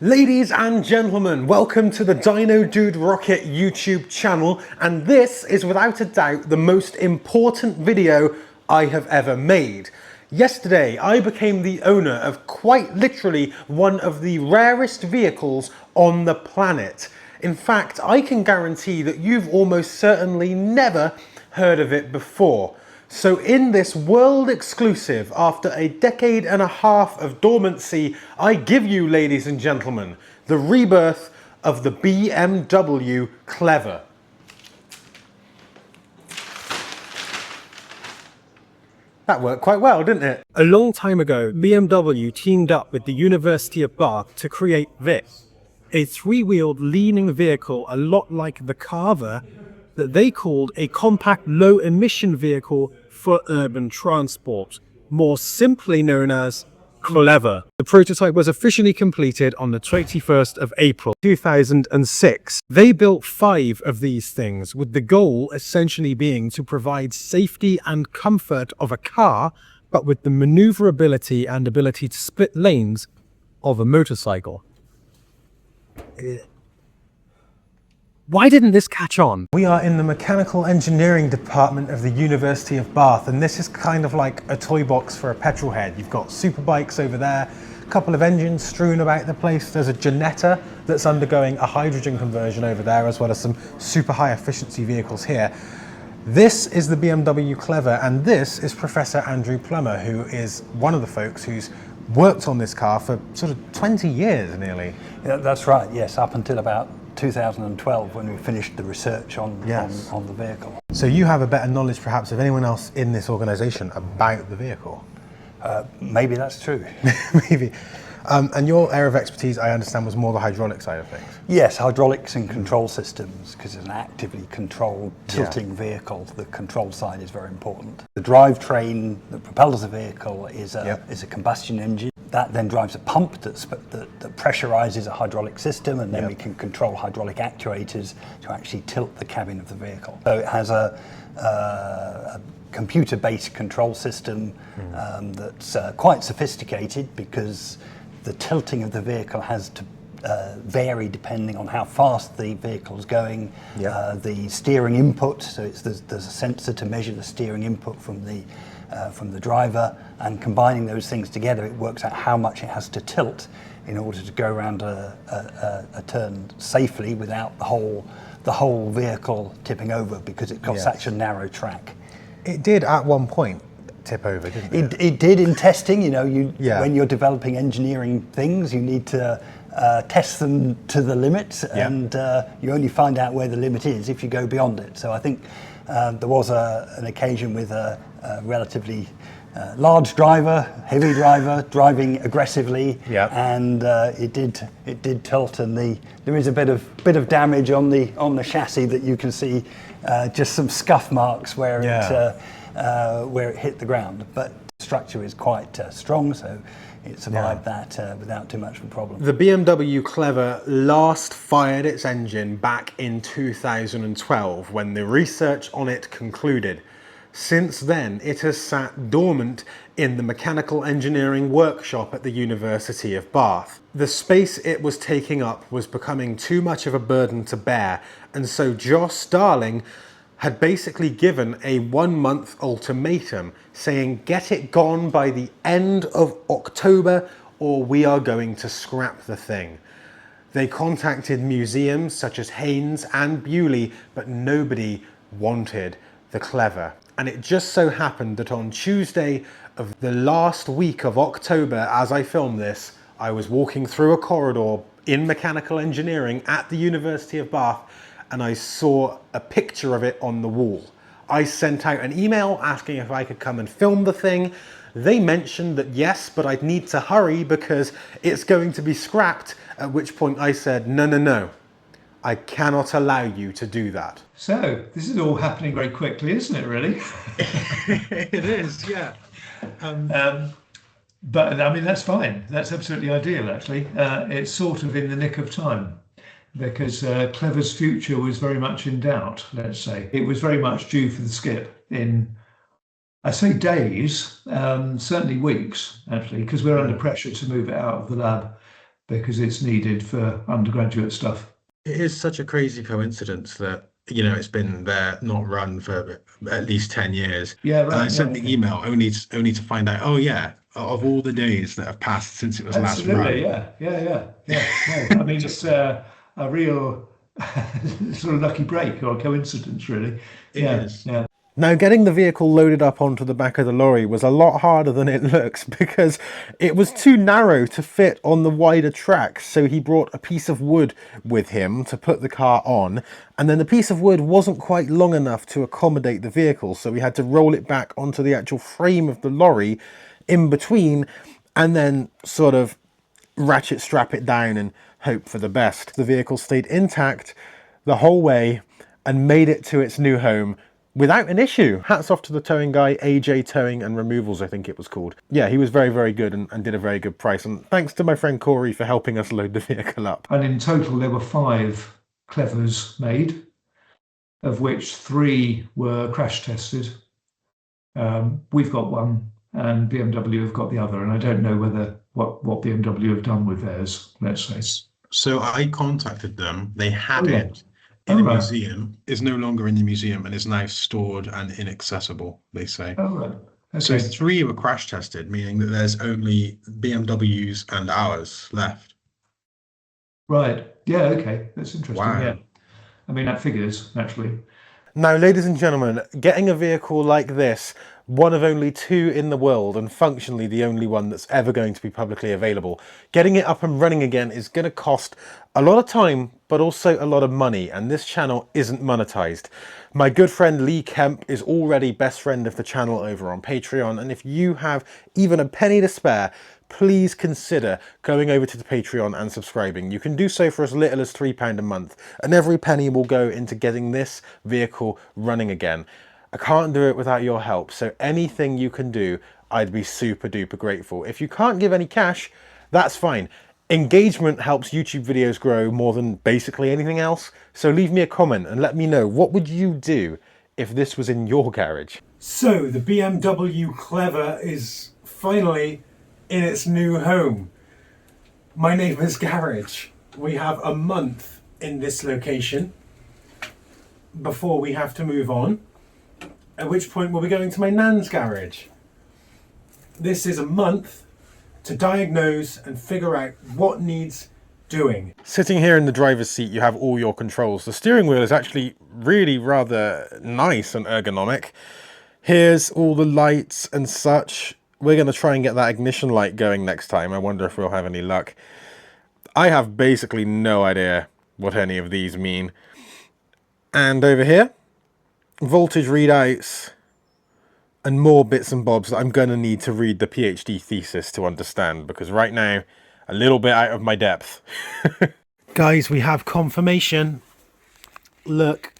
Ladies and gentlemen, welcome to the dinoduderocket YouTube channel, and this is without a doubt the most important video I have ever made. Yesterday I became the owner of quite literally one of the rarest vehicles on the planet. In fact, I can guarantee that you've almost certainly never heard of it before. So in this world exclusive, after a decade and a half of dormancy, I give you, ladies and gentlemen, the rebirth of the BMW Clever. That worked quite well, didn't it? A long time ago, BMW teamed up with the University of Bath to create this, a three-wheeled leaning vehicle a lot like the Carver that they called a compact low-emission vehicle for urban transport, more simply known as Clever. The prototype was officially completed on the 21st of April 2006. They built 5 of these things, with the goal essentially being to provide safety and comfort of a car, but with the maneuverability and ability to split lanes of a motorcycle. Why didn't this catch on? We are in the mechanical engineering department of the University of Bath, and this is kind of like a toy box for a petrol head. You've got super bikes over there, a couple of engines strewn about the place. There's a Jetta that's undergoing a hydrogen conversion over there, as well as some super high efficiency vehicles here. This is the BMW Clever, and this is Professor Andrew Plummer, who is one of the folks who's worked on this car for sort of 20 years nearly. Yeah, that's right, yes, up until about 2012 when we finished the research on the vehicle. So you have a better knowledge perhaps of anyone else in this organisation about the vehicle? Maybe that's true. Maybe. And your area of expertise, I understand, was more the hydraulic side of things? Yes, hydraulics and control systems, because it's an actively controlled tilting vehicle. The control side is very important. The drivetrain that propels the vehicle is a combustion engine. That then drives a pump that pressurizes a hydraulic system, and then we can control hydraulic actuators to actually tilt the cabin of the vehicle. So it has a computer-based control system that's quite sophisticated, because the tilting of the vehicle has to vary depending on how fast the vehicle is going. The steering input, so there's a sensor to measure the steering input from the driver, and combining those things together, it works out how much it has to tilt in order to go around a turn safely without the whole vehicle tipping over, because it's got such a narrow track. It did at one point tip over, didn't it? It did in testing. You know, when you're developing engineering things, you need to test them to the limit, and you only find out where the limit is if you go beyond it. So I think there was an occasion with a relatively large driver, heavy driver, driving aggressively, and it did tilt, and there is a bit of damage on the chassis that you can see, just some scuff marks where it hit the ground. But the structure is quite strong, so it survived that without too much of a problem. The BMW Clever last fired its engine back in 2012 when the research on it concluded. Since then, it has sat dormant in the mechanical engineering workshop at the University of Bath. The space it was taking up was becoming too much of a burden to bear, and so Josh Starling had basically given a 1-month ultimatum saying, get it gone by the end of October or we are going to scrap the thing. They contacted museums such as Haynes and Bewley, but nobody wanted the Clever. And it just so happened that on Tuesday of the last week of October, as I filmed this, I was walking through a corridor in mechanical engineering at the University of Bath, and I saw a picture of it on the wall. I sent out an email asking if I could come and film the thing. They mentioned that yes, but I'd need to hurry because it's going to be scrapped, at which point I said, no. I cannot allow you to do that. So this is all happening very quickly, isn't it, really? It is, yeah. But I mean, that's fine. That's absolutely ideal, actually. It's sort of in the nick of time, because Clever's future was very much in doubt, let's say. It was very much due for the skip in, I say days, certainly weeks, actually, because we're under pressure to move it out of the lab because it's needed for undergraduate stuff. It is such a crazy coincidence that, it's been there, not run for at least 10 years. Yeah, And I right. sent Yeah, the okay. email only to find out, oh yeah, of all the days that have passed since it was last Absolutely. run. Yeah. No, I mean, it's a real sort of lucky break or coincidence, really. It is. Yeah. Now, getting the vehicle loaded up onto the back of the lorry was a lot harder than it looks because it was too narrow to fit on the wider track. So he brought a piece of wood with him to put the car on, and then the piece of wood wasn't quite long enough to accommodate the vehicle. So we had to roll it back onto the actual frame of the lorry in between, and then sort of ratchet strap it down and hope for the best. The vehicle stayed intact the whole way and made it to its new home without an issue. Hats off to the towing guy, AJ Towing and Removals, I think it was called. Yeah, he was very, very good and did a very good price. And thanks to my friend Corey for helping us load the vehicle up. And in total, there were 5 Clevers made, of which 3 were crash tested. We've got one, and BMW have got the other. And I don't know what BMW have done with theirs, let's say. So I contacted them. They had Oh, yeah. it in a right. museum, is no longer in the museum and is now stored and inaccessible, they say. Oh, right. So Okay. 3 were crash tested, meaning that there's only BMWs and ours left. Right. Yeah, okay. That's interesting. Wow. Yeah. I mean, that figures, naturally. Now, ladies and gentlemen, getting a vehicle like this, one of only 2 in the world and functionally the only one that's ever going to be publicly available, getting it up and running again is going to cost a lot of time, but also a lot of money, and this channel isn't monetized. My good friend Lee Kemp is already best friend of the channel over on Patreon, and if you have even a penny to spare, please consider going over to the Patreon and subscribing. You can do so for as little as £3 a month, and every penny will go into getting this vehicle running again. I can't do it without your help, so anything you can do, I'd be super duper grateful. If you can't give any cash, that's fine. Engagement helps YouTube videos grow more than basically anything else, so leave me a comment and let me know, what would you do if this was in your garage? So the BMW Clever is finally in its new home. My neighbour's garage. We have a month in this location before we have to move on, at which point we'll be going to my nan's garage. This is a month to diagnose and figure out what needs doing. Sitting here in the driver's seat, you have all your controls. The steering wheel is actually really rather nice and ergonomic. Here's all the lights and such. We're going to try and get that ignition light going next time. I wonder if we'll have any luck. I have basically no idea what any of these mean. And over here, voltage readouts and more bits and bobs that I'm going to need to read the PhD thesis to understand, because right now, a little bit out of my depth. Guys, we have confirmation. Look,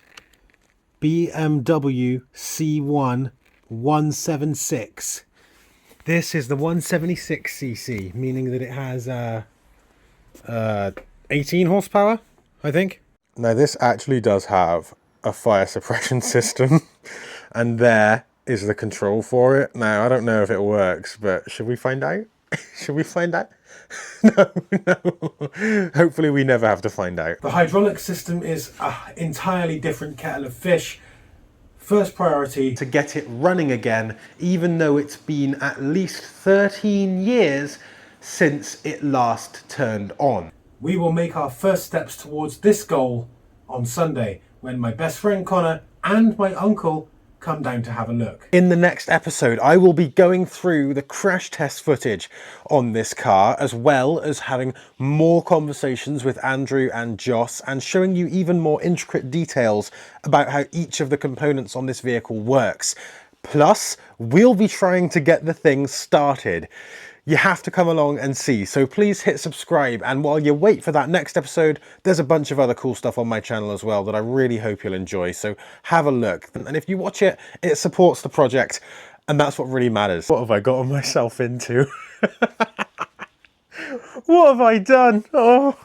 BMW C1 176. This is the 176cc, meaning that it has 18 horsepower, I think. Now this actually does have a fire suppression system, and there is the control for it. Now I don't know if it works, but should we find out? Should we find out? No. Hopefully we never have to find out. The hydraulic system is an entirely different kettle of fish. First priority, to get it running again, even though it's been at least 13 years since it last turned on. We will make our first steps towards this goal on Sunday, when my best friend Connor and my uncle come down to have a look. In the next episode, I will be going through the crash test footage on this car, as well as having more conversations with Andrew and Joss, and showing you even more intricate details about how each of the components on this vehicle works. Plus, we'll be trying to get the thing started. You have to come along and see, so please hit subscribe, and while you wait for that next episode, there's a bunch of other cool stuff on my channel as well that I really hope you'll enjoy, so have a look. And if you watch it, it supports the project, and that's what really matters. What have I gotten myself into? What have I done? Oh.